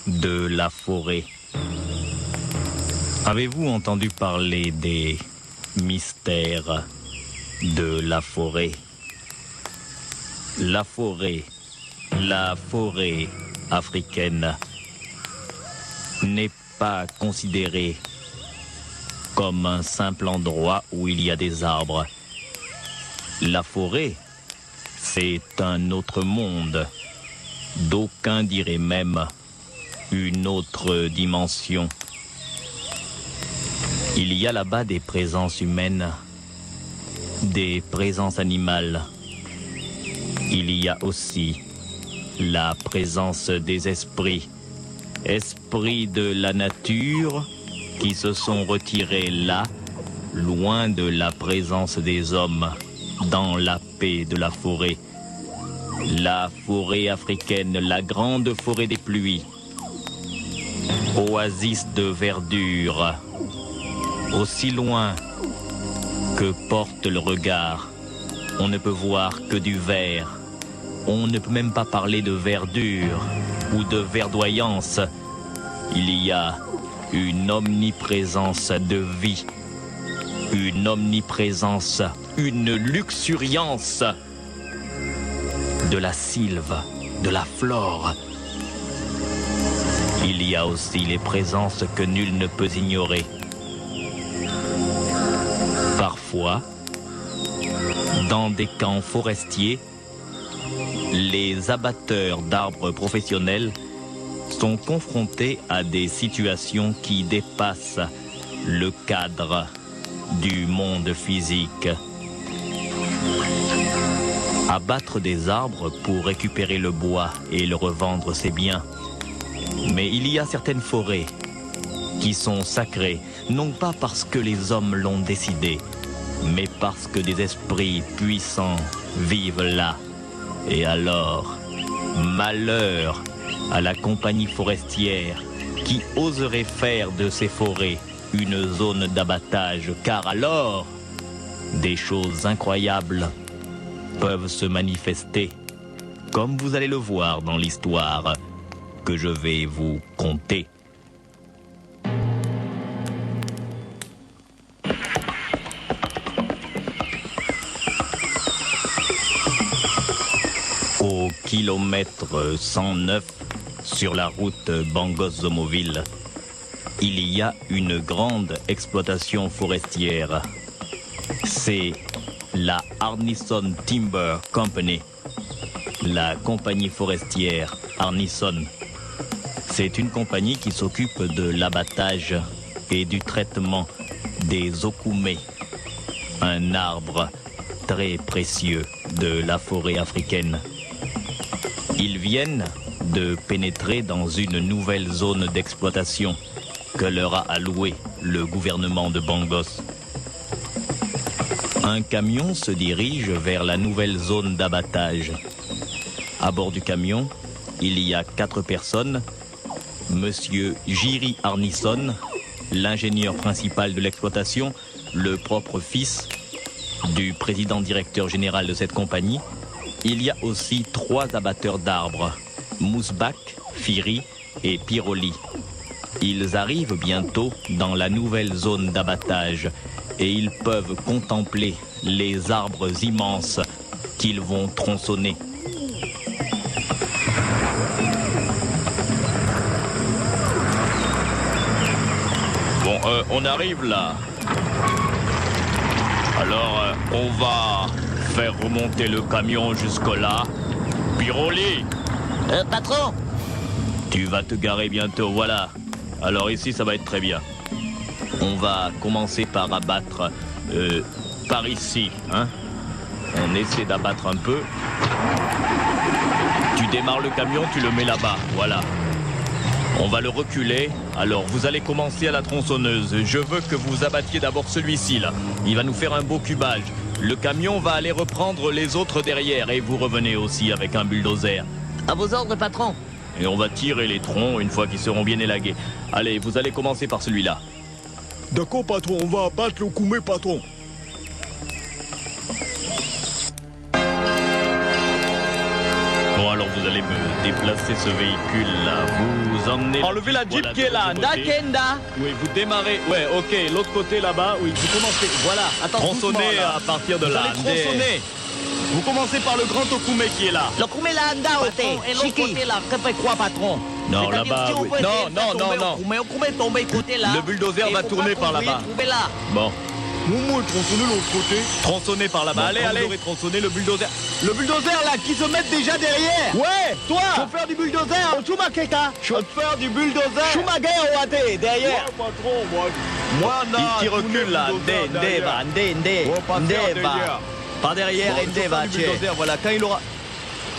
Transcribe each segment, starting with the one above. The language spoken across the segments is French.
de la forêt. Avez-vous entendu parler des mystères de la forêt? La forêt africaine n'est pas considérée comme un simple endroit où il y a des arbres. La forêt, c'est un autre monde. D'aucuns diraient même une autre dimension. Il y a là-bas des présences humaines, des présences animales. Il y a aussi la présence des esprits, esprits de la nature qui se sont retirés là, loin de la présence des hommes, dans la paix de la forêt. La forêt africaine, la grande forêt des pluies, oasis de verdure, aussi loin que porte le regard, on ne peut voir que du vert. On ne peut même pas parler de verdure ou de verdoyance. Il y a une omniprésence de vie, une omniprésence, une luxuriance de la sylve, de la flore. Il y a aussi les présences que nul ne peut ignorer. Parfois, dans des camps forestiers, les abatteurs d'arbres professionnels sont confrontés à des situations qui dépassent le cadre du monde physique. Abattre des arbres pour récupérer le bois et le revendre, c'est bien. Mais il y a certaines forêts qui sont sacrées, non pas parce que les hommes l'ont décidé, mais parce que des esprits puissants vivent là. Et alors, malheur à la compagnie forestière qui oserait faire de ces forêts une zone d'abattage, car alors, des choses incroyables peuvent se manifester, comme vous allez le voir dans l'histoire que je vais vous conter. Au kilomètre 109, sur la route Bangos-Zomoville, il y a une grande exploitation forestière. C'est la Arneson Timber Company, la compagnie forestière Arneson. C'est une compagnie qui s'occupe de l'abattage et du traitement des okoumés, un arbre très précieux de la forêt africaine. Ils viennent de pénétrer dans une nouvelle zone d'exploitation que leur a allouée le gouvernement de Bangos. Un camion se dirige vers la nouvelle zone d'abattage. À bord du camion, il y a 4 personnes. Monsieur Jiri Arneson, l'ingénieur principal de l'exploitation, le propre fils du président directeur général de cette compagnie. Il y a aussi 3 abatteurs d'arbres, Mousbak, Firi et Piroli. Ils arrivent bientôt dans la nouvelle zone d'abattage et ils peuvent contempler les arbres immenses qu'ils vont tronçonner. Bon, on arrive là. Alors, on va faire remonter le camion jusque-là. Piroli! Patron! Tu vas te garer bientôt, voilà. Alors ici, ça va être très bien. On va commencer par abattre par ici, hein. On essaie d'abattre un peu. Tu démarres le camion, tu le mets là-bas, voilà. On va le reculer. Alors, vous allez commencer à la tronçonneuse. Je veux que vous abattiez d'abord celui-ci, là. Il va nous faire un beau cubage. Le camion va aller reprendre les autres derrière. Et vous revenez aussi avec un bulldozer. À vos ordres, patron. Et on va tirer les troncs une fois qu'ils seront bien élagués. Allez, vous allez commencer par celui-là. D'accord, patron. On va abattre le koumé, patron. Bon, Alors vous allez me déplacer ce véhicule-là. Vous emmenez... Enlevez la Jeep voilà, qui est de là. l'autre côté. Nakenda. Oui, vous démarrez. Ouais, ok, l'autre côté là-bas, oui, vous commencez. Voilà, attends, Tronçonnez doucement, là. à partir de Vous là. allez tronçonner. Vous commencez par le grand Okume qui est là. Le Kume là, anda, Patron, et l'autre côté là, que fait quoi, patron? Non, C'est-à-dire, là-bas, si on oui. veut Non, essayer de non, faire tomber non, Okume, Okume est tombé côté là. Le bulldozer Et va faut tourner pas par trouver, là-bas. trouver là. Bon, Moumou est tronçonné de l'autre côté. tronçonnez par là-bas. Bon, allez, quand allez. vous aurez tronçonné le bulldozer. Le bulldozer là, qui se met déjà derrière. Ouais, toi Chauffeur du bulldozer. Ochumakeka. Chauffeur du bulldozer. Shumage Owate, derrière. Yeah. patron, moi. Moi non. Il Qui recule là. bulldozer derrière. Ndeva. Oh, pas faire derrière. Par derrière, Bon, Ndeva. chauffeur du bulldozer, Voilà, quand il aura.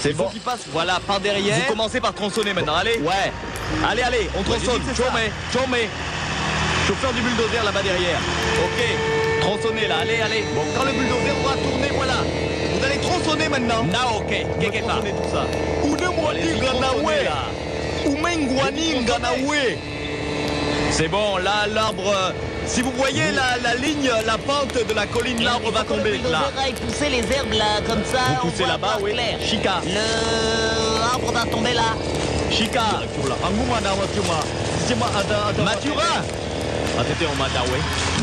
C'est Il faut bon. qu'il passe, voilà, par derrière. Vous commencez par tronçonner maintenant, allez. Ouais. Allez, allez, on tronçonne. j'ai dit que c'est ça. Chomé. Chauffeur du bulldozer là-bas derrière. Ok. Tronçonnez là, allez, allez. Bon, quand le bulldozer aura tourné, voilà. Vous allez tronçonner maintenant. Na, ok. Quelque part. Tronçonnez tout ça. Unemwati Tronçonnez, là. Umengwani Nganawe. C'est bon, là, l'arbre. Si vous voyez la ligne, la pente de la colline, l'arbre va tomber Le là. bulldozer aille pousser les herbes là, comme ça. Vous on poussez voit là-bas, voir oui. clair. Chica. L'arbre va tomber là. Chica. Mathurin.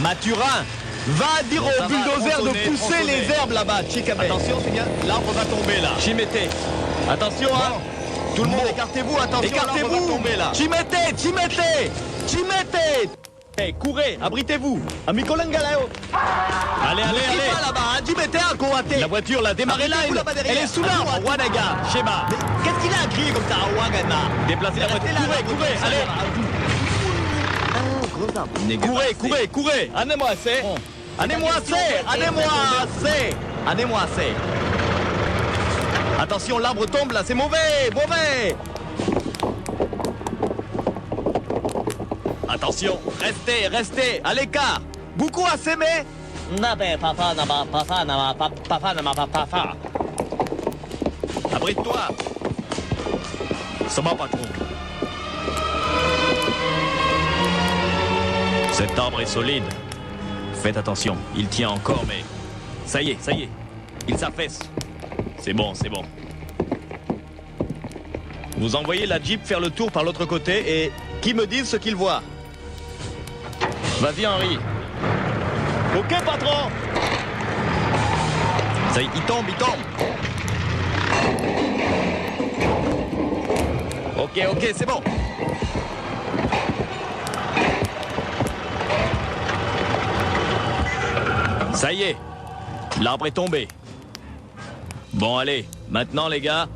Mathurin. Va dire Bon, au ça va, bulldozer de tronçonner, pousser tronçonner. les herbes là-bas. Chicabe. Attention, Julien, l'arbre va tomber là. Chimete. Attention, hein. Tout le monde, écartez-vous, attention. l'arbre va Écartez-vous. tomber, là. Chimete. Hey, courez, abritez-vous. Amikolangalayo. Allez, allez, Ne crie allez. pas là-bas, hein. Chimete à Kowate. La voiture là, démarrez là. Arrêtez-vous là-bas derrière. Elle est sous l'arbre. Attention, Wanaga, Sheba. Mais qu'est-ce qu'il a à crier comme ça, Wagana? Déplacez la voiture. Restez là, Courez, là, courez, ça allez. va. Gros arbre. Courez. Annez-moi assez. Annez-moi assez. Attention, l'arbre tombe là, c'est mauvais. Attention, restez, à l'écart. Beaucoup à s'aimer. Na, ben, papa, papa. Abrite-toi. Ça va, patron. Cet arbre est solide. Faites attention, il tient encore, mais... Ça y est, il s'affaisse. C'est bon. Vous envoyez la Jeep faire le tour par l'autre côté et qui me dise ce qu'il voit. Vas-y, Henri. Ok, patron. Ça y est, il tombe. Ok, c'est bon. Ça y est, l'arbre est tombé. Bon, allez, maintenant les gars,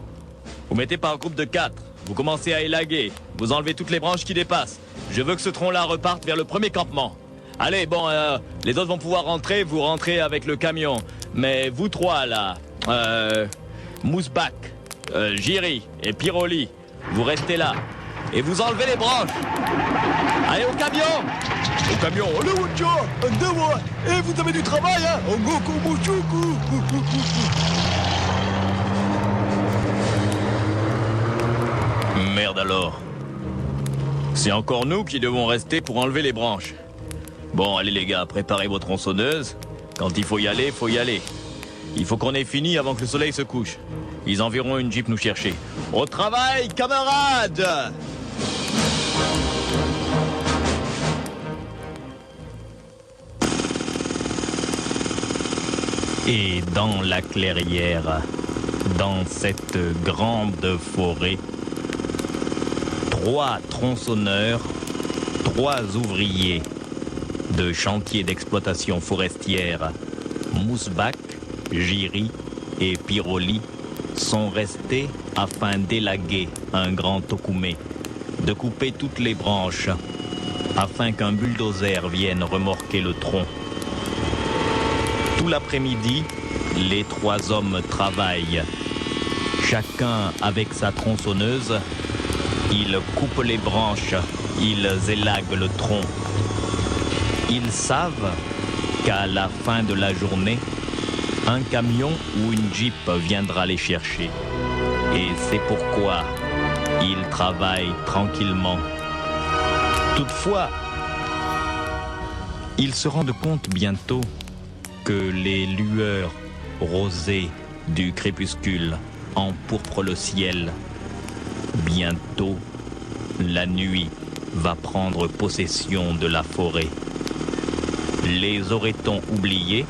vous mettez par groupe de 4. Vous commencez à élaguer. Vous enlevez toutes les branches qui dépassent. Je veux que ce tronc-là reparte vers le premier campement. Allez, bon, les autres vont pouvoir rentrer. Vous rentrez avec le camion. Mais vous trois, là, Mousbak, Jiri et Piroli, vous restez là. Et vous enlevez les branches. Allez, au camion! Allez, Wacha, Andawa. Eh, vous avez du travail, hein. Ongoku Muchuku. Merde alors. C'est encore nous qui devons rester pour enlever les branches. Bon, allez les gars, préparez vos tronçonneuses. Quand il faut y aller, faut y aller. Il faut qu'on ait fini avant que le soleil se couche. Ils enverront une jeep nous chercher. Au travail, camarades. Et dans la clairière, dans cette grande forêt, 3 tronçonneurs, 3 ouvriers de chantier d'exploitation forestière, Mousbak, Jiri et Piroli, sont restés afin d'élaguer un grand tokoumé, de couper toutes les branches, afin qu'un bulldozer vienne remorquer le tronc. Tout l'après-midi, les 3 hommes travaillent. Chacun avec sa tronçonneuse, ils coupent les branches, ils élaguent le tronc. Ils savent qu'à la fin de la journée, un camion ou une jeep viendra les chercher. Et c'est pourquoi ils travaillent tranquillement. Toutefois, ils se rendent compte bientôt que les lueurs rosées du crépuscule empourprent le ciel. Bientôt, la nuit va prendre possession de la forêt. Les aurait-on oubliés?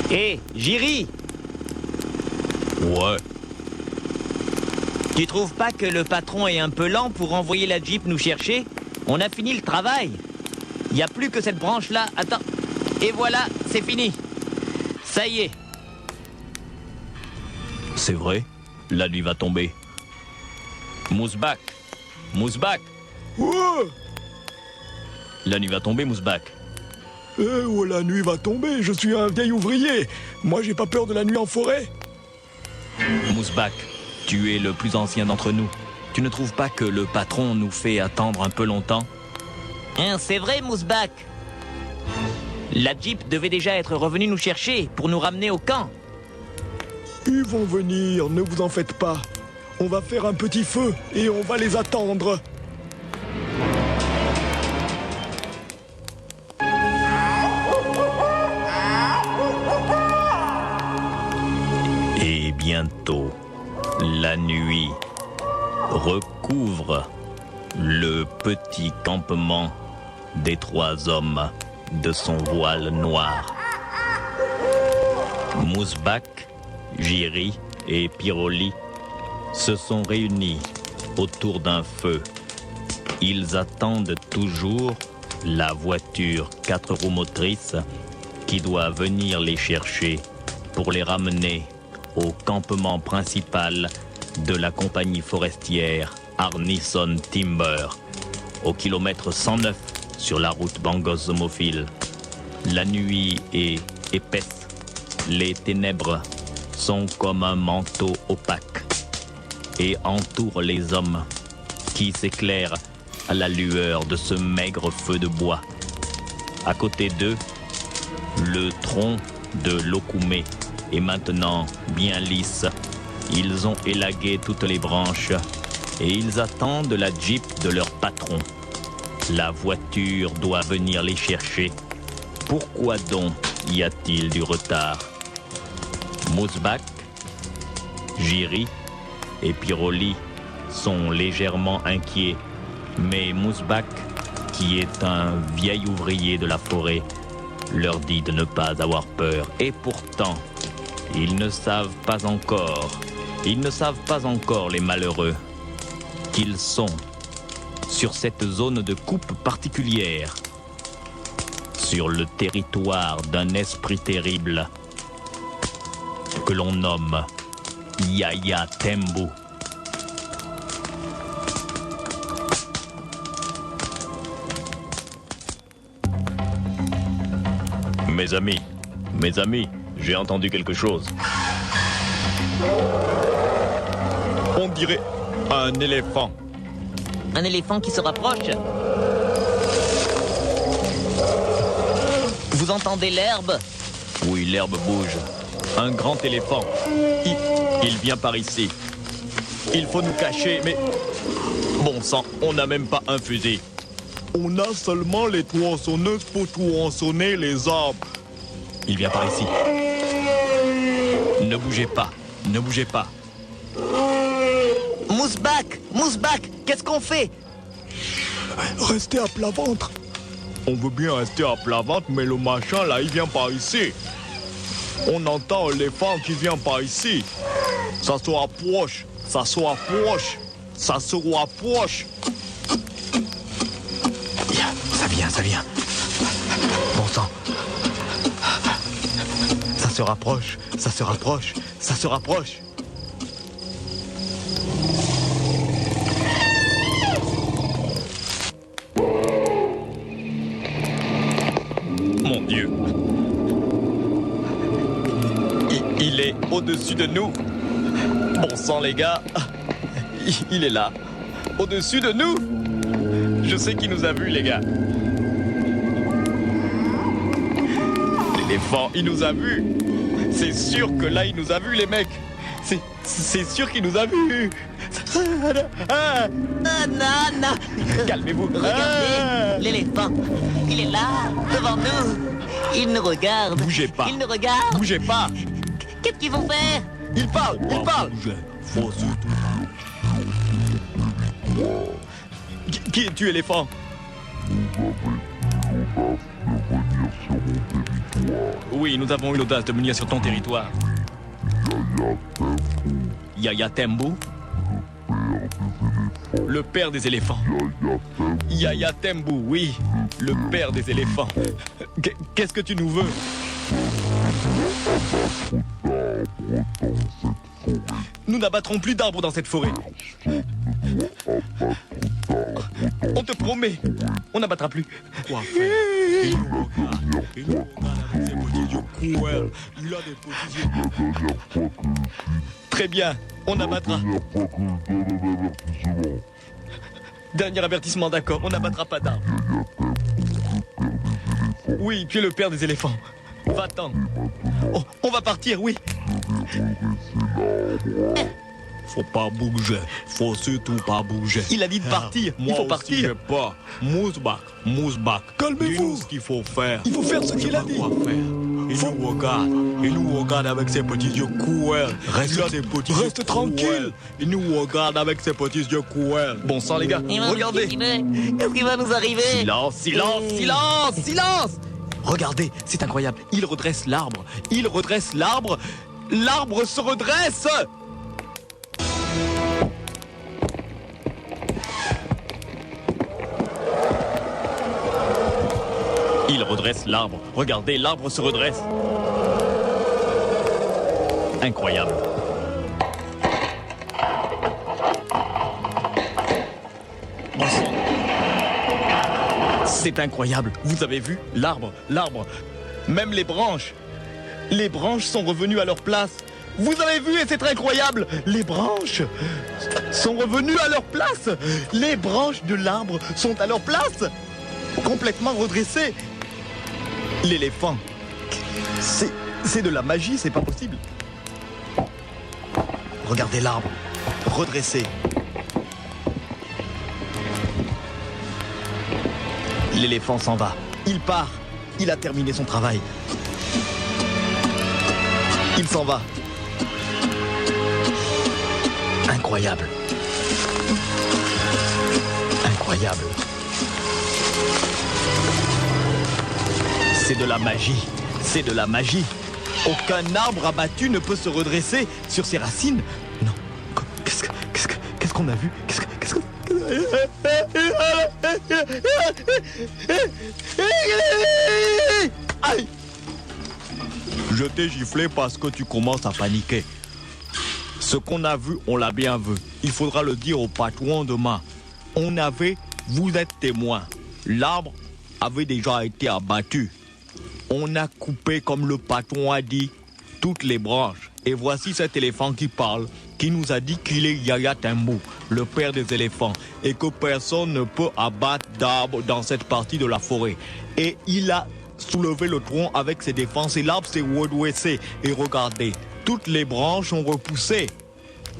Hé, Jiri, Ouais. tu trouves pas que le patron est un peu lent pour envoyer la Jeep nous chercher? On a fini le travail. Il n'y a plus que cette branche-là. Attends. Et voilà, c'est fini. Ça y est. C'est vrai, la nuit va tomber. Mousbak, Mousbak, Ouais. la nuit va tomber, Mousbak. Oh, la nuit va tomber, je suis un vieil ouvrier. Moi, j'ai pas peur de la nuit en forêt. Mousbak, tu es le plus ancien d'entre nous. Tu ne trouves pas que le patron nous fait attendre un peu longtemps? Hein, c'est vrai, Mousbak. La Jeep devait déjà être revenue nous chercher pour nous ramener au camp. Ils vont venir, ne vous en faites pas. On va faire un petit feu et on va les attendre. Et bientôt, la nuit recouvre le petit campement des 3 hommes de son voile noir. Mousbak, Jiri et Piroli se sont réunis autour d'un feu. Ils attendent toujours la voiture 4 roues motrices qui doit venir les chercher pour les ramener au campement principal de la compagnie forestière Arneson Timber, au kilomètre 109 sur la route Bangos-Zomophile. La nuit est épaisse, les ténèbres sont comme un manteau opaque et entourent les hommes qui s'éclairent à la lueur de ce maigre feu de bois. À côté d'eux, le tronc de l'Okoumé est maintenant bien lisse. Ils ont élagué toutes les branches et ils attendent la Jeep de leur patron. La voiture doit venir les chercher. Pourquoi donc y a-t-il du retard? Mousbak, Jiri et Piroli sont légèrement inquiets, mais Mousbak, qui est un vieil ouvrier de la forêt, leur dit de ne pas avoir peur. Et pourtant, ils ne savent pas encore les malheureux qu'ils sont sur cette zone de coupe particulière, sur le territoire d'un esprit terrible que l'on nomme Yaya Tembu. Mes amis, j'ai entendu quelque chose. On dirait un éléphant. Un éléphant qui se rapproche. Vous entendez l'herbe? Oui, l'herbe bouge. Un grand éléphant. Il vient par ici. Il faut nous cacher, mais... Bon sang, on n'a même pas un fusil. On a seulement les tronçonneuses pour tronçonner les arbres. Il vient par ici. Ne bougez pas, ne bougez pas. Mousbak, qu'est-ce qu'on fait? Restez à plat ventre. On veut bien rester à plat ventre, mais le machin là, il vient par ici. On entend l'éléphant qui vient par ici. Ça se rapproche, ça se rapproche, ça se rapproche. Ça vient. Bon sang. Ça se rapproche, ça se rapproche, ça se rapproche. Mon Dieu. Il est au-dessus de nous. Bon sang, les gars. Il est là. Au-dessus de nous. Je sais qui nous a vus, les gars. L'éléphant, il nous a vus. C'est sûr que là, il nous a vus, les mecs. C'est sûr qu'il nous a vus. Ah, non. Calmez-vous. Regardez, l'éléphant. Il est là, devant nous. Il nous regarde. Bougez pas. Il nous regarde. Bougez pas. Qu'est-ce qu'ils vont faire? Il parle, il parle. Faut surtout Qui es-tu, éléphant? Oui, nous avons eu l'audace de venir sur ton territoire. Yaya Tembu, le père des éléphants. Yaya Tembu, oui, le père des éléphants. Qu'est-ce que tu nous veux? Nous n'abattrons plus d'arbres dans cette forêt. On te promet, on n'abattra plus. Quoi faire? Il nous regarde. Il nous regarde avec ses petits yeux cruels. Il a des petits yeux. Très bien, on abattra. Dernier avertissement, d'accord, on n'abattra pas d'arbres. Oui, tu es le père des éléphants. Va-t'en. Oh, on va partir, oui. Faut pas bouger. Faut surtout pas bouger. Il a dit de partir. Moi Il faut aussi, partir. j'ai peur. Mousbak. Calmez-vous. Dis-nous ce qu'il faut faire. Il faut faire ce qu'il a dit. Quoi faire? Il nous regarde avec ses petits yeux cruels. Reste tranquille. Il nous regarde avec ses petits yeux cruels. Bon sang, les gars, regardez. Qu'est-ce qui va nous arriver? Silence, silence, silence, silence. Regardez, c'est incroyable. Il redresse l'arbre. Il redresse l'arbre. L'arbre se redresse. Il redresse l'arbre. Regardez, l'arbre se redresse. Incroyable. Bon sang. C'est incroyable. Vous avez vu? L'arbre, même les branches sont revenues à leur place. Vous avez vu et c'est incroyable. Les branches sont revenues à leur place. Les branches de l'arbre sont à leur place. Complètement redressées. L'éléphant. C'est de la magie, c'est pas possible. Regardez l'arbre. Redressé. L'éléphant s'en va. Il part. Il a terminé son travail. Il s'en va. Incroyable. Incroyable. C'est de la magie. C'est de la magie. Aucun arbre abattu ne peut se redresser sur ses racines. Non. Qu'est-ce qu'on a vu? Aïe! Je t'ai giflé parce que tu commences à paniquer. Ce qu'on a vu, on l'a bien vu. Il faudra le dire au patron demain. Vous êtes témoins. L'arbre avait déjà été abattu. On a coupé, comme le patron a dit, toutes les branches. Et voici cet éléphant qui parle, qui nous a dit qu'il est Yaya Tembu, le père des éléphants, et que personne ne peut abattre d'arbre dans cette partie de la forêt. Et il a soulevé le tronc avec ses défenses et l'arbre s'est redressé. Et regardez, toutes les branches ont repoussé.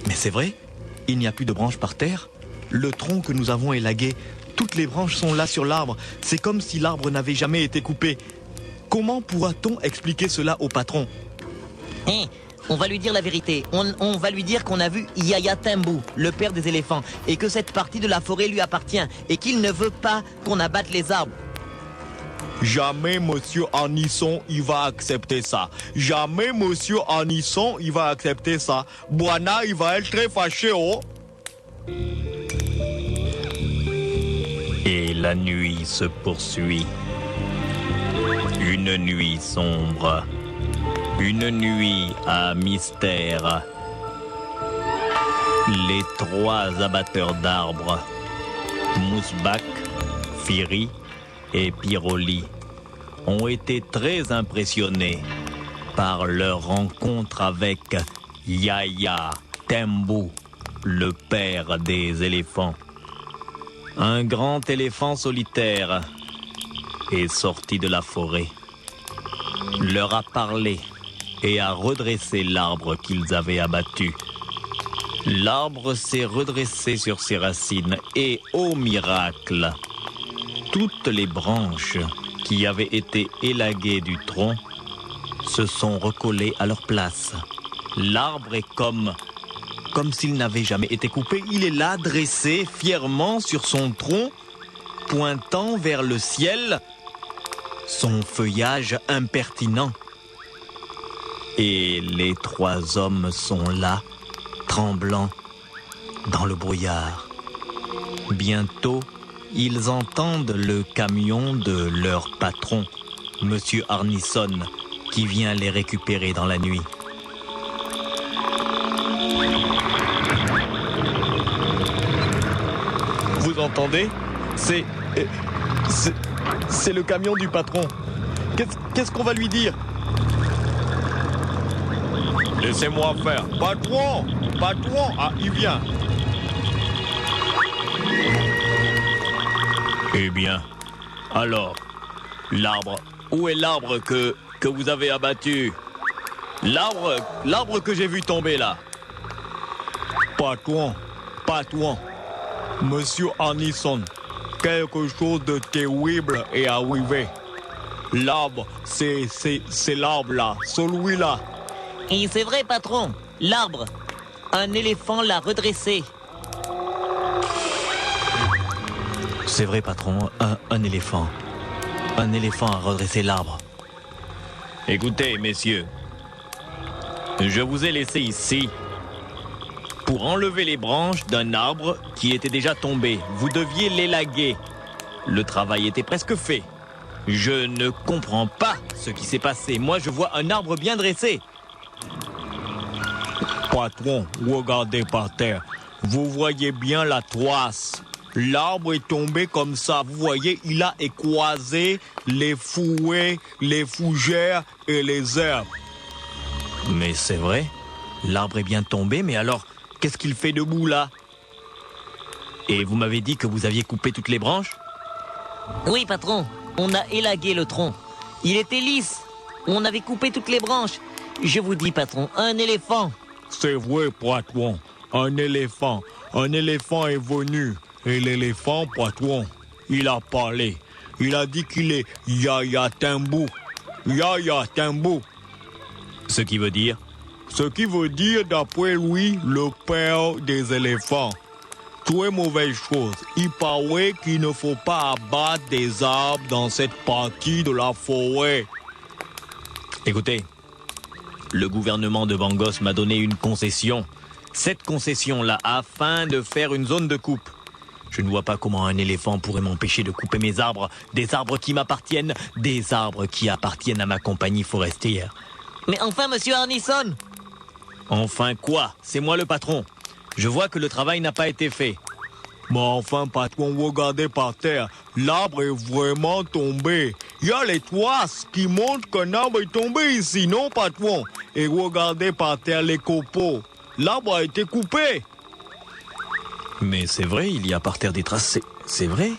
Mais c'est vrai, il n'y a plus de branches par terre. Le tronc que nous avons élagué, toutes les branches sont là sur l'arbre. C'est comme si l'arbre n'avait jamais été coupé. Comment pourra-t-on expliquer cela au patron? On va lui dire la vérité. On va lui dire qu'on a vu Yaya Tembu, le père des éléphants, et que cette partie de la forêt lui appartient, et qu'il ne veut pas qu'on abatte les arbres. Jamais Monsieur Anisson, il va accepter ça. Jamais Monsieur Anisson, il va accepter ça. Bwana, il va être très fâché, oh. Et la nuit se poursuit. Une nuit sombre. Une nuit à mystère. Les trois abatteurs d'arbres, Mousbak, Firi et Piroli, ont été très impressionnés par leur rencontre avec Yaya Tembu, le père des éléphants. Un grand éléphant solitaire est sorti de la forêt, leur a parlé et a redressé l'arbre qu'ils avaient abattu. L'arbre s'est redressé sur ses racines et, ô miracle, toutes les branches qui avaient été élaguées du tronc se sont recollées à leur place. L'arbre est comme s'il n'avait jamais été coupé. Il est là, dressé fièrement sur son tronc, pointant vers le ciel, son feuillage impertinent. Et les trois hommes sont là, tremblants, dans le brouillard. Bientôt, ils entendent le camion de leur patron, Monsieur Arneson, qui vient les récupérer dans la nuit. Vous entendez? C'est le camion du patron. Qu'est-ce qu'on va lui dire? Laissez-moi faire. Patron! Patron! Ah, il vient. Eh bien, alors, l'arbre, où est l'arbre que vous avez abattu? L'arbre que j'ai vu tomber là. Patron, patron, Monsieur Arneson, quelque chose de terrible est arrivé. L'arbre, c'est l'arbre là, celui-là. Et c'est vrai, patron, l'arbre. Un éléphant l'a redressé. C'est vrai, patron, un éléphant. Un éléphant a redressé l'arbre. Écoutez, messieurs, je vous ai laissé ici pour enlever les branches d'un arbre qui était déjà tombé. Vous deviez l'élaguer. Le travail était presque fait. Je ne comprends pas ce qui s'est passé. Moi, je vois un arbre bien dressé. Patron, regardez par terre. Vous voyez bien la toise. L'arbre est tombé comme ça. Vous voyez, il a écrasé les fouets, les fougères et les herbes. Mais c'est vrai, l'arbre est bien tombé, mais alors, qu'est-ce qu'il fait debout là? Et vous m'avez dit que vous aviez coupé toutes les branches? Oui, patron, on a élagué le tronc. Il était lisse. On avait coupé toutes les branches. Je vous dis, patron, un éléphant. C'est vrai, patron. Un éléphant. Un éléphant est venu. Et l'éléphant, patron, il a parlé. Il a dit qu'il est Yaya Tembou. Yaya Tembou. Ce qui veut dire? Ce qui veut dire, d'après lui, le père des éléphants. Très mauvaise chose. Il paraît qu'il ne faut pas abattre des arbres dans cette partie de la forêt. Écoutez, le gouvernement de Bangos m'a donné une concession. Cette concession-là, afin de faire une zone de coupe. Je ne vois pas comment un éléphant pourrait m'empêcher de couper mes arbres, des arbres qui m'appartiennent, des arbres qui appartiennent à ma compagnie forestière. Mais enfin, monsieur Arneson. Enfin quoi? C'est moi le patron. Je vois que le travail n'a pas été fait. Mais enfin, patron, regardez par terre. L'arbre est vraiment tombé. Il y a les toises qui montrent qu'un arbre est tombé ici, non, patron? Et regardez par terre les copeaux. L'arbre a été coupé. Mais c'est vrai, il y a par terre des traces, c'est vrai.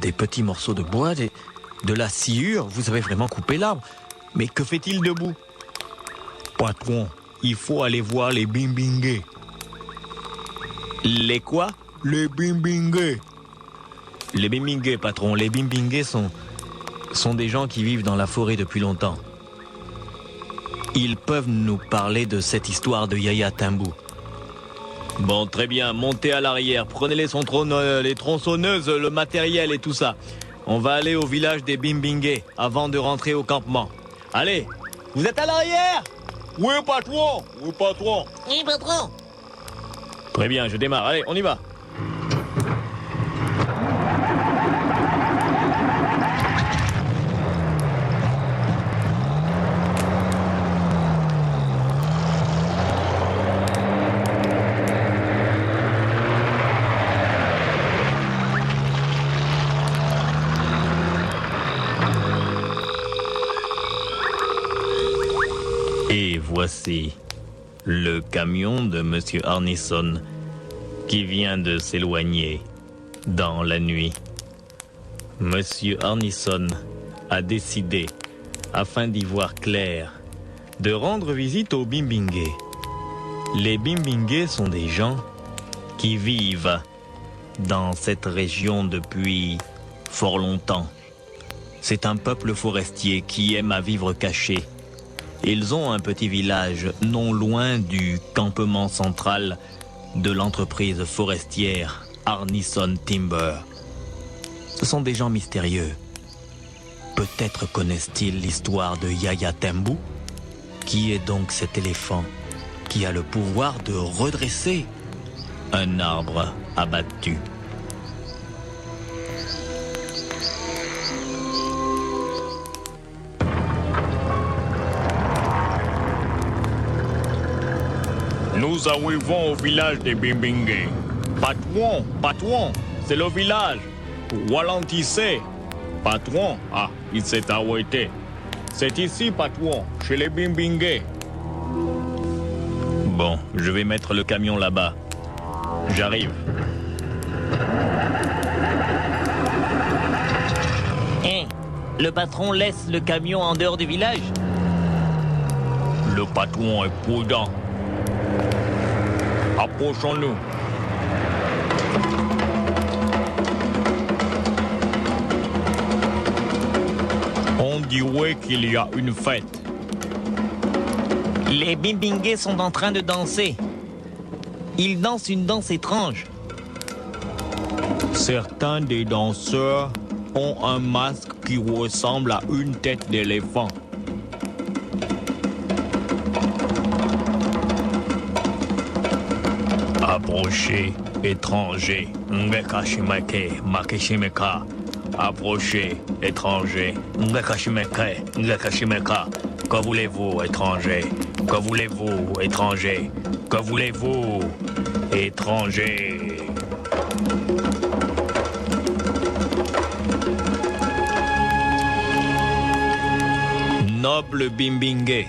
Des petits morceaux de bois, de la sciure, vous avez vraiment coupé l'arbre. Mais que fait-il debout? Patron, il faut aller voir les bimbingués. Les quoi? Les bimbingués. Les bimbingués, patron. Les bimbingués sont des gens qui vivent dans la forêt depuis longtemps. Ils peuvent nous parler de cette histoire de Yaya Tembou. Bon, très bien, montez à l'arrière, prenez les tronçonneuses, le matériel et tout ça. On va aller au village des Bimbingués avant de rentrer au campement. Allez, vous êtes à l'arrière? Oui, patron. Oui, patron. Oui, patron. Très bien, je démarre, allez, on y va. Et voici le camion de Monsieur Arneson qui vient de s'éloigner dans la nuit. Monsieur Arneson a décidé, afin d'y voir clair, de rendre visite aux Bimbingués. Les Bimbingués sont des gens qui vivent dans cette région depuis fort longtemps. C'est un peuple forestier qui aime à vivre caché. Ils ont un petit village non loin du campement central de l'entreprise forestière Arneson Timber. Ce sont des gens mystérieux. Peut-être connaissent-ils l'histoire de Yaya Tembu? Qui est donc cet éléphant qui a le pouvoir de redresser un arbre abattu? Nous arrivons au village des Bimbingué. Patron, patron, c'est le village. Ralentissez. Patron, ah, il s'est arrêté. C'est ici, patron, chez les Bimbingué. Bon, je vais mettre le camion là-bas. J'arrive. Hein? Le patron laisse le camion en dehors du village? Le patron est prudent. Approchons-nous. On dirait qu'il y a une fête. Les Bimbingué sont en train de danser. Ils dansent une danse étrange. Certains des danseurs ont un masque qui ressemble à une tête d'éléphant. Approchez, étranger. Ngekashimeke, makeshimeka. Approchez, étranger. Ngekashimeke, ngekashimeka. Que voulez-vous, étranger? Que voulez-vous, étranger? Que voulez-vous, étranger? Noble Bimbingué,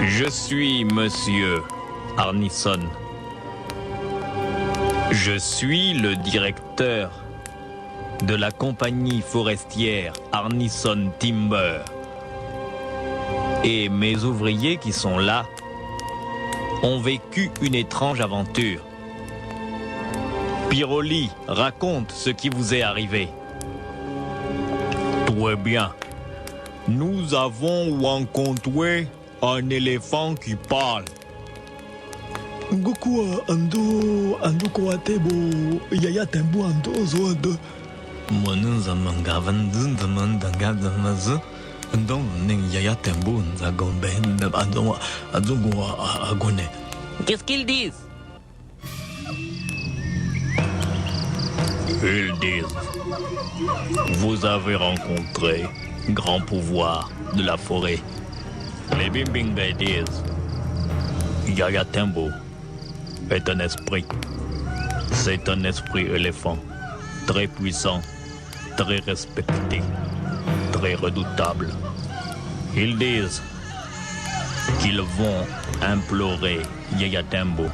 je suis monsieur Arneson. Je suis le directeur de la compagnie forestière Arneson Timber. Et mes ouvriers qui sont là ont vécu une étrange aventure. Piroli, raconte ce qui vous est arrivé. Très bien. Nous avons rencontré un éléphant qui parle. Goku ando koatebo Yaya Tembu ando zoade. Monunza mangavan dundamandangazamazu. Yaya Tembu nzagombe azungu agone. Qu'est-ce qu'ils disent? Ils disent, vous avez rencontré grand pouvoir de la forêt. Les Bimbingué disent, Yaya Tembu est un esprit. C'est un esprit éléphant, très puissant, très respecté, très redoutable. Ils disent qu'ils vont implorer Yaya Tembu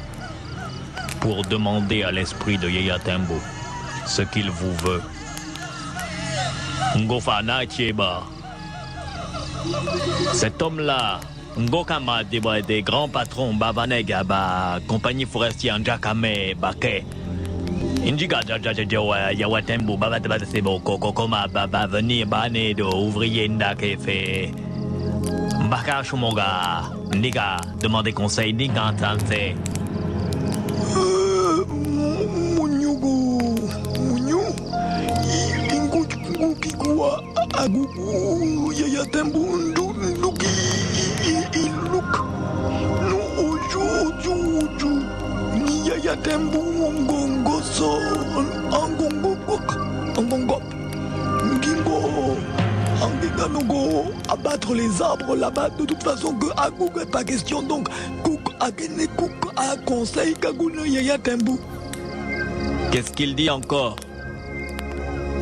pour demander à l'esprit de Yaya Tembu ce qu'il vous veut. Ngofana Chieba. Cet homme-là, Ngokama des grands patrons Babanega, compagnie forestière Njakame, Bake. Injiga Yawa Tembu, Babata Sebo, Kokoma, Baba, venir Bane de ouvrier Ndakefe. Mbaka Shumoga, Niga, demandez conseil, Niga Tante. Kikuwa agugu Yaya Tembu nduki iluk no ojo ni Yaya Tembu ngongoso angongop ngingo anginganogo abattre les arbres là-bas de toute façon que agug est pas question donc cook agene cook a conseil kaguna Yaya Tembu. Qu'est-ce qu'il dit encore?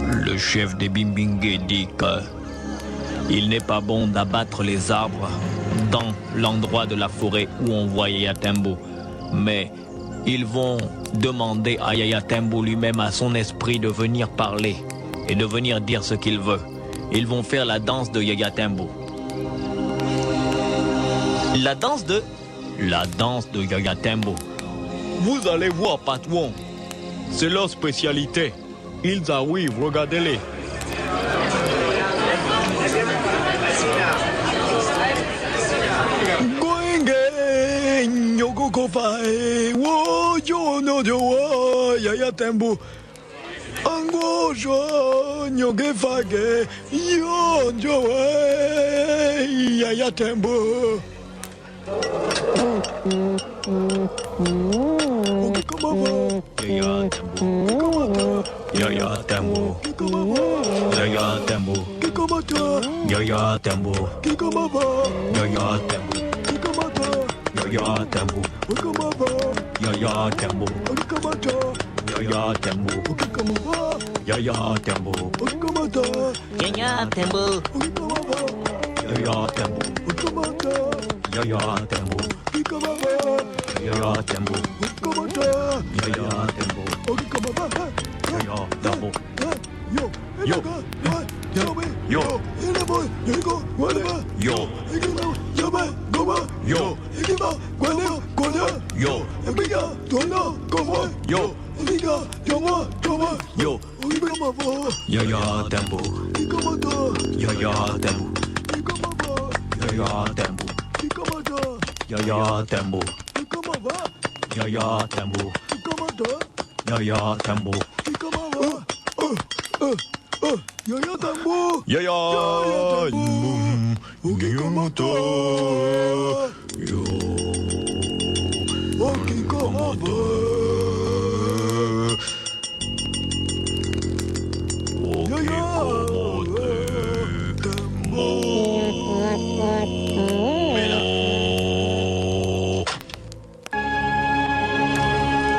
Le chef des Bimbingué dit qu'il n'est pas bon d'abattre les arbres dans l'endroit de la forêt où on voit Yaya Tembu. Mais ils vont demander à Yaya Tembu lui-même, à son esprit, de venir parler et de venir dire ce qu'il veut. Ils vont faire la danse de Yaya Tembu. La danse de? La danse de Yaya Tembu. Vous allez voir, patron. C'est leur spécialité. Ils arrivent, regardez-les. fa e wo yo no yo wa Yaya Tembo. Ango jo nyoge fa ge yo jo Yaya Tembo. Yaya Tembo. Yaya Tembo. Yaya Tembo. Yaya Tembo. Yaya Tembo. Yaya Tembo. Yaya Tembo. Yaya Tembo. Yaya Tembo. Yaya Tembo. Yaya Tembo. Yaya Tembo. Yaya Tembo. Yaya Tembo. Yaya Tembo. Yo. Yo. Yo. Yo. Yo. Yo. Yo. Yaya Tembo. Yaya Tembo. Yaya Tembo. Yaya Tembo. Yaya Tembo. Yaya Tembo. Yaya Tembo. Yaya.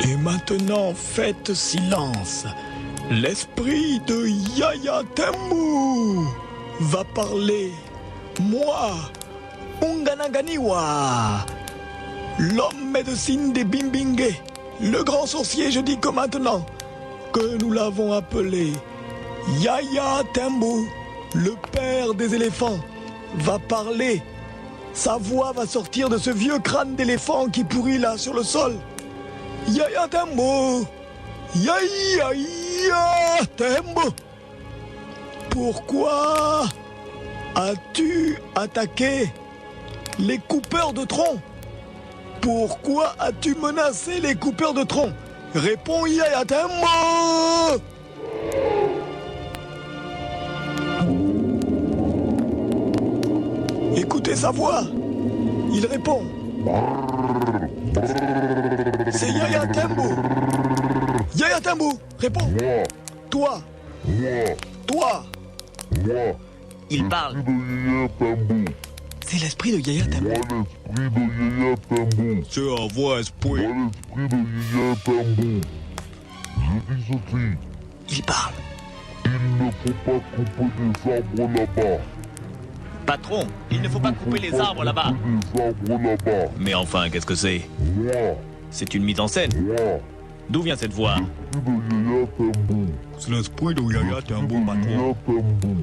Et maintenant, faites silence. L'esprit de Yaya Tembo va parler. Moi, Unganaganiwa, l'homme médecine des Bimbingue, le grand sorcier, je dis que maintenant, que nous l'avons appelé Yaya Tembo, le père des éléphants, va parler. Sa voix va sortir de ce vieux crâne d'éléphant qui pourrit là sur le sol. Yaya Tembo, Yaya Tembo, pourquoi as-tu attaqué les coupeurs de troncs? Pourquoi as-tu menacé les coupeurs de troncs? Réponds Yaya Tembo. Écoutez sa voix. Il répond. C'est Yaya Tembo. Yaya Tembo, réponds. Toi. Toi. Il parle. C'est l'esprit de Yaya Tembo. C'est un vrai esprit. Il parle. Il ne faut pas couper des arbres là-bas. Patron, il ne faut pas couper les arbres là-bas. Des arbres là-bas. Mais enfin, qu'est-ce que c'est? Moi, C'est une mise en scène. moi, D'où vient cette voix? l'esprit de Yaya Tembo. C'est l'esprit de Yaya Tembo, patron. Yaya Tembo.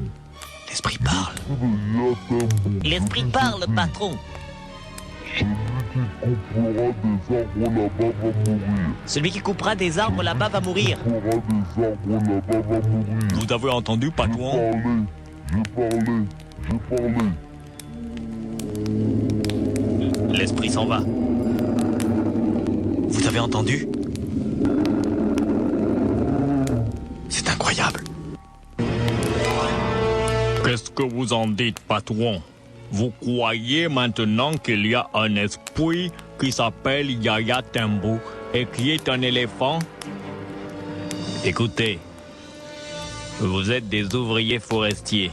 L'esprit parle. Yaya Tembo. L'esprit parle, patron. Celui qui coupera des arbres là-bas va mourir. Celui qui coupera des arbres là-bas va mourir. Coupera des arbres là-bas va mourir. Vous avez entendu, patron? J'ai parlé. L'esprit s'en va. Vous avez entendu? C'est incroyable. Qu'est-ce que vous en dites, patron? Vous croyez maintenant qu'il y a un esprit qui s'appelle Yaya Tembo et qui est un éléphant? Écoutez, vous êtes des ouvriers forestiers.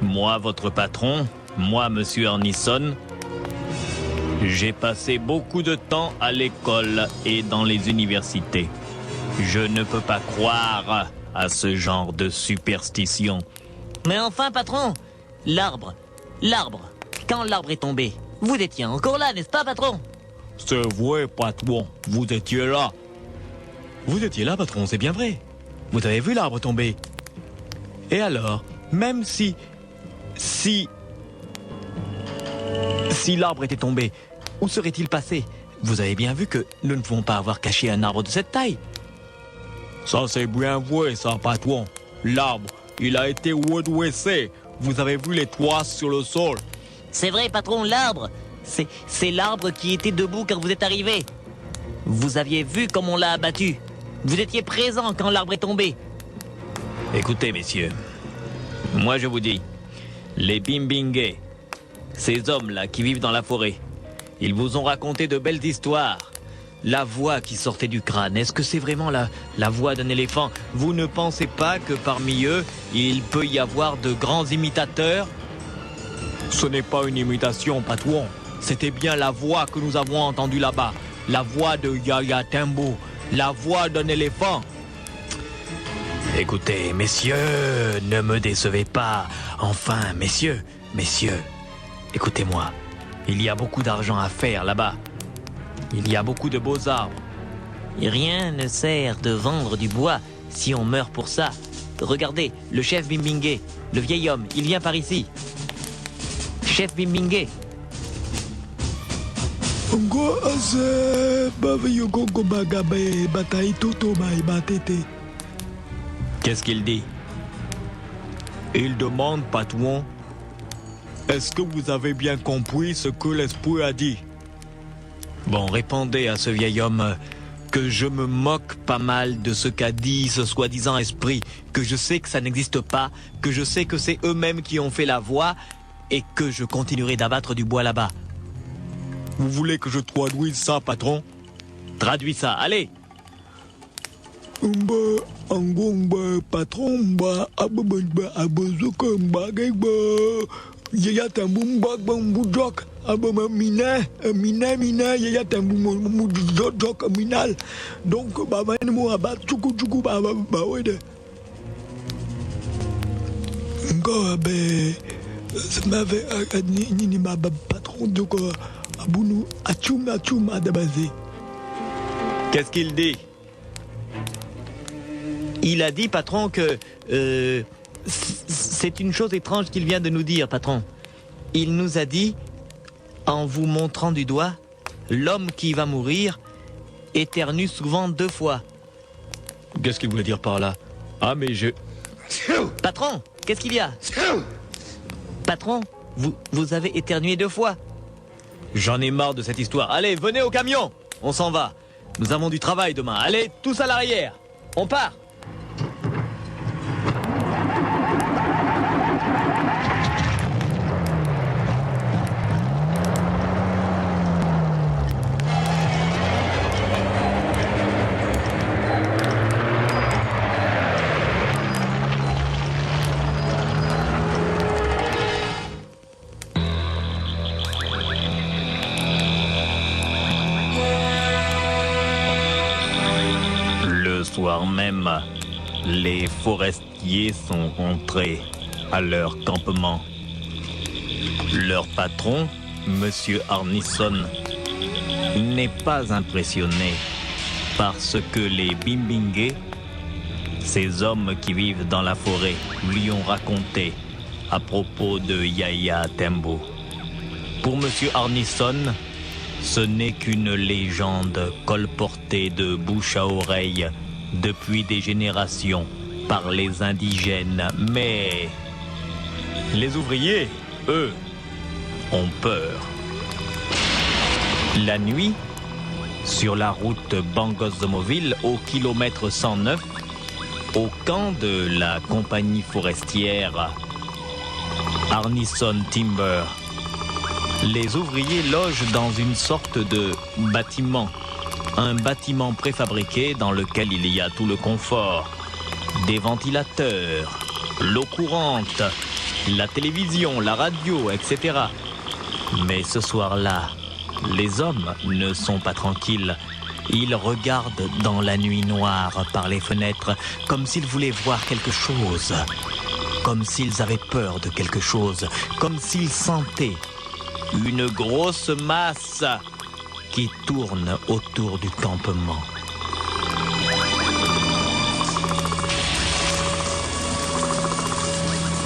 Moi, votre patron, moi, monsieur Arneson, j'ai passé beaucoup de temps à l'école et dans les universités. Je ne peux pas croire à ce genre de superstition. Mais enfin, patron, l'arbre, quand l'arbre est tombé, vous étiez encore là, n'est-ce pas, patron? C'est vrai, patron, vous étiez là. Vous étiez là, patron, c'est bien vrai. Vous avez vu l'arbre tomber. Et alors, même si l'arbre était tombé, où serait-il passé? Vous avez bien vu que nous ne pouvons pas avoir caché un arbre de cette taille. Ça, c'est bien vrai, ça, patron. L'arbre, il a été redressé. Vous avez vu les traces sur le sol. C'est vrai, patron, l'arbre. C'est l'arbre qui était debout quand vous êtes arrivé. Vous aviez vu comme on l'a abattu. Vous étiez présent quand l'arbre est tombé. Écoutez, messieurs, moi je vous dis, les Bimbingé, ces hommes-là qui vivent dans la forêt, ils vous ont raconté de belles histoires. La voix qui sortait du crâne, est-ce que c'est vraiment la voix d'un éléphant? Vous ne pensez pas que parmi eux, il peut y avoir de grands imitateurs? Ce n'est pas une imitation, patron. C'était bien la voix que nous avons entendue là-bas. La voix de Yaya Tembo. La voix d'un éléphant. Écoutez, messieurs, ne me décevez pas. Enfin, messieurs, écoutez-moi. Il y a beaucoup d'argent à faire là-bas. Il y a beaucoup de beaux arbres. Rien ne sert de vendre du bois si on meurt pour ça. Regardez, le chef Bimbingé, le vieil homme, il vient par ici. Chef Bimbingé. Qu'est-ce qu'il dit? Il demande, patron, est-ce que vous avez bien compris ce que l'esprit a dit? Bon, répondez à ce vieil homme que je me moque pas mal de ce qu'a dit ce soi-disant esprit, que je sais que ça n'existe pas, que je sais que c'est eux-mêmes qui ont fait la voix et que je continuerai d'abattre du bois là-bas. Vous voulez que je traduise ça, patron? Traduis ça, allez! Patron, Yaya Tembo mbak abama mina Yaya Tembo mujok minal donc baba ni mo abat chuku baba bawede ngo be ça m'avait ni ma patron donc abunu achum adabazé. Qu'est-ce qu'il dit? Il a dit, patron, que... c'est une chose étrange qu'il vient de nous dire, patron. Il nous a dit, en vous montrant du doigt, l'homme qui va mourir éternue souvent 2 fois. Qu'est-ce qu'il voulait dire par là? Ah, mais je... Patron, qu'est-ce qu'il y a? Patron, vous avez éternué 2 fois. J'en ai marre de cette histoire. Allez, venez au camion. On s'en va. Nous avons du travail demain. Allez, tous à l'arrière. On part. Le soir même, les forestiers sont rentrés à leur campement. Leur patron, Monsieur Arneson, n'est pas impressionné par ce que les Bimbingé, ces hommes qui vivent dans la forêt, lui ont raconté à propos de Yaya Tembo. Pour Monsieur Arneson, ce n'est qu'une légende colportée de bouche à oreille depuis des générations par les indigènes, mais les ouvriers, eux, ont peur. La nuit, sur la route Bangos-Zomoville, au kilomètre 109, au camp de la compagnie forestière Arneson Timber, les ouvriers logent dans une sorte de bâtiment. Un bâtiment préfabriqué dans lequel il y a tout le confort. Des ventilateurs, l'eau courante, la télévision, la radio, etc. Mais ce soir-là, les hommes ne sont pas tranquilles. Ils regardent dans la nuit noire par les fenêtres comme s'ils voulaient voir quelque chose. Comme s'ils avaient peur de quelque chose. Comme s'ils sentaient une grosse masse qui tourne autour du campement.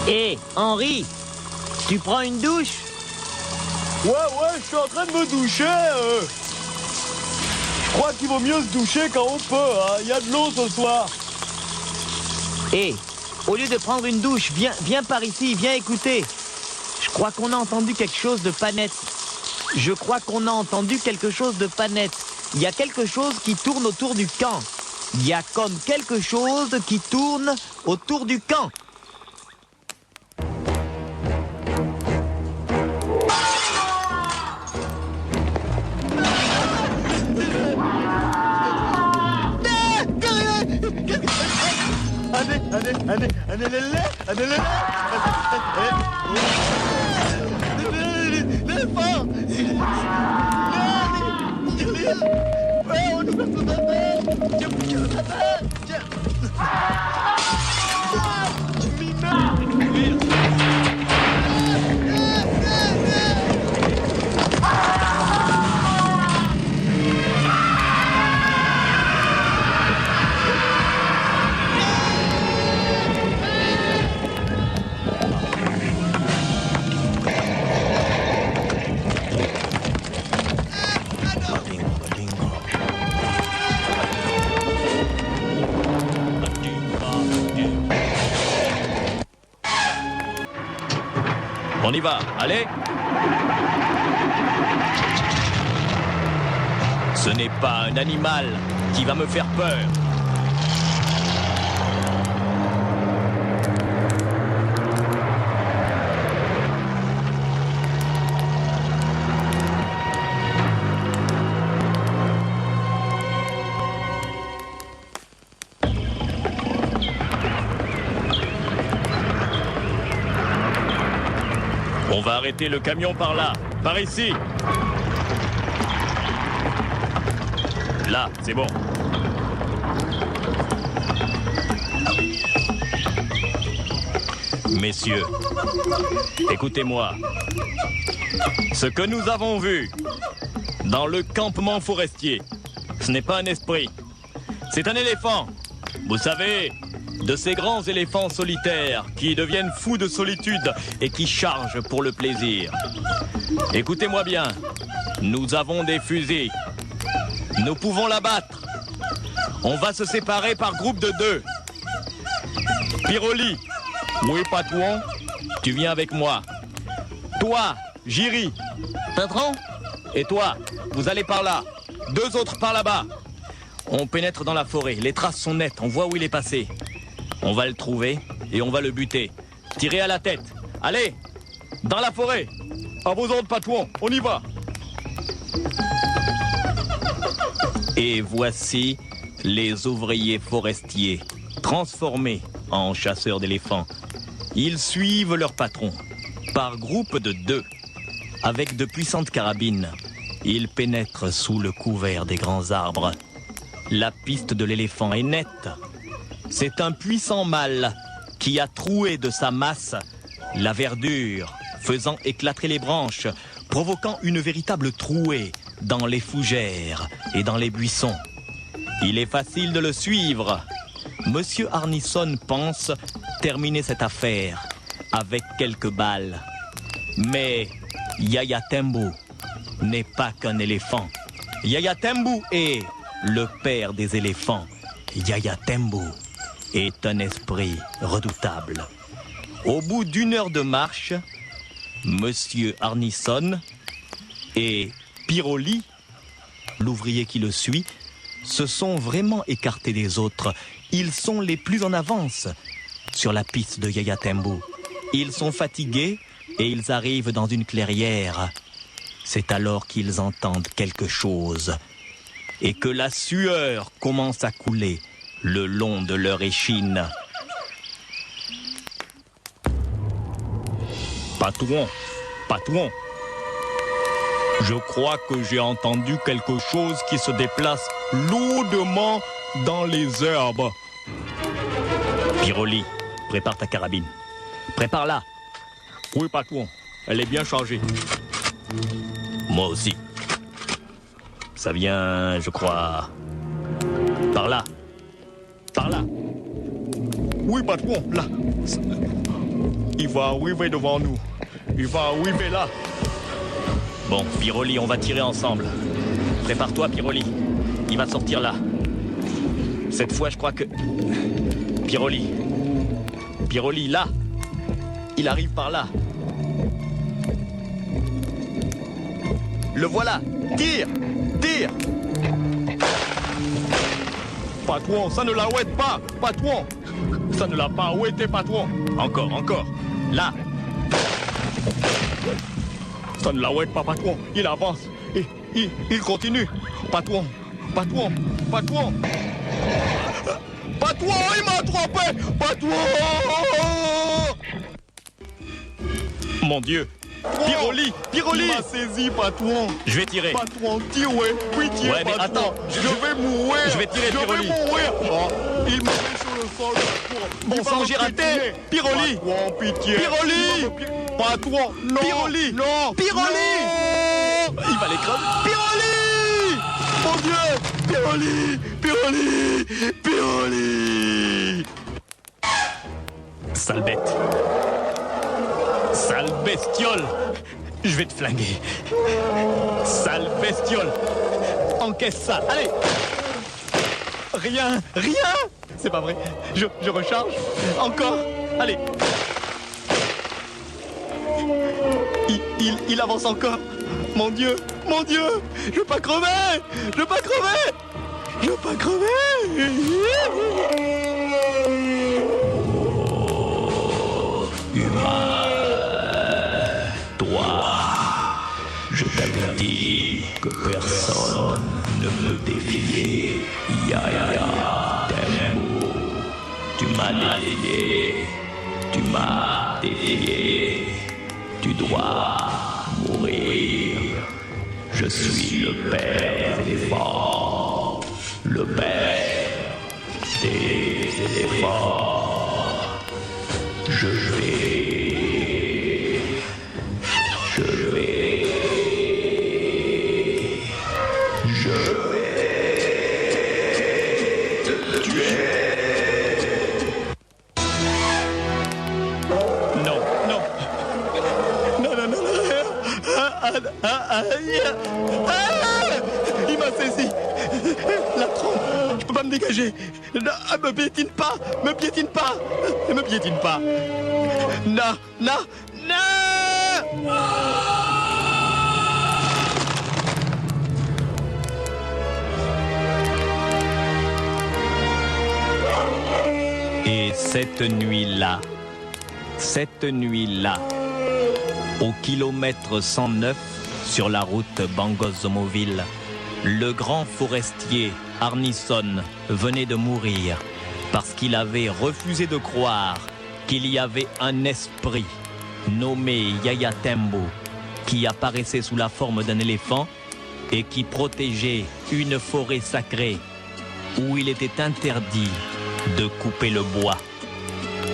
Hé, Henri, tu prends une douche? Ouais, je suis en train de me doucher. Je crois qu'il vaut mieux se doucher quand on peut. Il y a de l'eau ce soir. Hé, au lieu de prendre une douche, viens par ici, viens écouter. Je crois qu'on a entendu quelque chose de pas net. Je crois qu'on a entendu quelque chose de pas net. Il y a quelque chose qui tourne autour du camp. Il y a comme quelque chose qui tourne autour du camp. On y va, allez. Ce n'est pas un animal qui va me faire peur. On va arrêter le camion par là, par ici. Là, c'est bon. Messieurs, écoutez-moi. Ce que nous avons vu dans le campement forestier, ce n'est pas un esprit, c'est un éléphant. Vous savez, de ces grands éléphants solitaires qui deviennent fous de solitude et qui chargent pour le plaisir. Écoutez-moi bien, nous avons des fusils. Nous pouvons l'abattre. On va se séparer par groupe de 2. Piroli. Oui, patron. Tu viens avec moi. Toi, Jiri. Patron. Et toi, vous allez par là. 2 autres par là-bas. On pénètre dans la forêt. Les traces sont nettes. On voit où il est passé. On va le trouver et on va le buter. Tirez à la tête. Allez, dans la forêt. À vos ordres, patron. On y va. Et voici les ouvriers forestiers, transformés en chasseurs d'éléphants. Ils suivent leur patron, par groupe de 2. Avec de puissantes carabines, ils pénètrent sous le couvert des grands arbres. La piste de l'éléphant est nette. C'est un puissant mâle qui a troué de sa masse la verdure, faisant éclater les branches, provoquant une véritable trouée dans les fougères et dans les buissons. Il est facile de le suivre. Monsieur Arneson pense terminer cette affaire avec quelques balles. Mais Yaya Tembo n'est pas qu'un éléphant. Yaya Tembo est le père des éléphants. Yaya Tembo est un esprit redoutable. Au bout d'1 heure de marche, Monsieur Arneson et Piroli, l'ouvrier qui le suit, se sont vraiment écartés des autres. Ils sont les plus en avance sur la piste de Yaya Tembo. Ils sont fatigués et ils arrivent dans une clairière. C'est alors qu'ils entendent quelque chose et que la sueur commence à couler le long de leur échine. Patron, patron. Je crois que j'ai entendu quelque chose qui se déplace lourdement dans les herbes. Piroli, prépare ta carabine. Prépare-la. Oui, patron. Elle est bien chargée. Moi aussi. Ça vient, je crois, par là. Par là. Oui, patron, là. Il va arriver devant nous. Il va arriver là. Bon, Piroli, on va tirer ensemble. Prépare-toi, Piroli. Il va sortir là. Cette fois, je crois que... Piroli. Piroli, là. Il arrive par là. le voilà. Tire, tire. Patron, ça ne la ouette pas, patron. Ça ne l'a pas ouetté, patron. Encore, encore. Là. Ça ne la ouette pas, patron. Il avance. Il continue. Patron, patron, patron. Patron, il m'a attrapé. Patron. Mon Dieu. Piroli, Piroli. Il m'a saisi, patron. Je vais tirer. Patron, tire, ouais. Oui, tire, Ouais, mais patron. attends, je vais mourir. je vais tirer, Je Piroli. vais mourir. Oh, il m'a mis sur le sol, patron. Bon Il va sang, me j'ai raté. piétiner. Piroli. Patron, pitié. Piroli. Il va me piétiner. Patron, non. Piroli. Non. Piroli. Non. Il va l'écraser. Piroli. Mon Dieu. Piroli. Piroli. Piroli. Sale bête. Sale bestiole. Je vais te flinguer. Sale bestiole. Encaisse ça. Allez. Rien. Rien. C'est pas vrai. Je recharge. Encore. Allez. Il avance encore. Mon Dieu. Mon Dieu. Je veux pas crever. Je veux pas crever. Je veux pas crever. Je t'avais dit que personne ne peut défier Yaya Tembo. Tu m'as défié, tu m'as défié. Tu dois mourir. Je suis le père des éléphants, le père des éléphants. Je vais Il m'a saisi. La trompe. Je peux pas me dégager. Me piétine pas. Me piétine pas. Me piétine pas. Non, non, non. Et cette nuit-là, au kilomètre 109 sur la route Bangos-Zomoville, le grand forestier Arneson venait de mourir parce qu'il avait refusé de croire qu'il y avait un esprit nommé Yaya Tembo qui apparaissait sous la forme d'un éléphant et qui protégeait une forêt sacrée où il était interdit de couper le bois.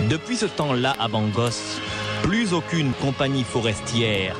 Depuis ce temps-là à Bangos, plus aucune compagnie forestière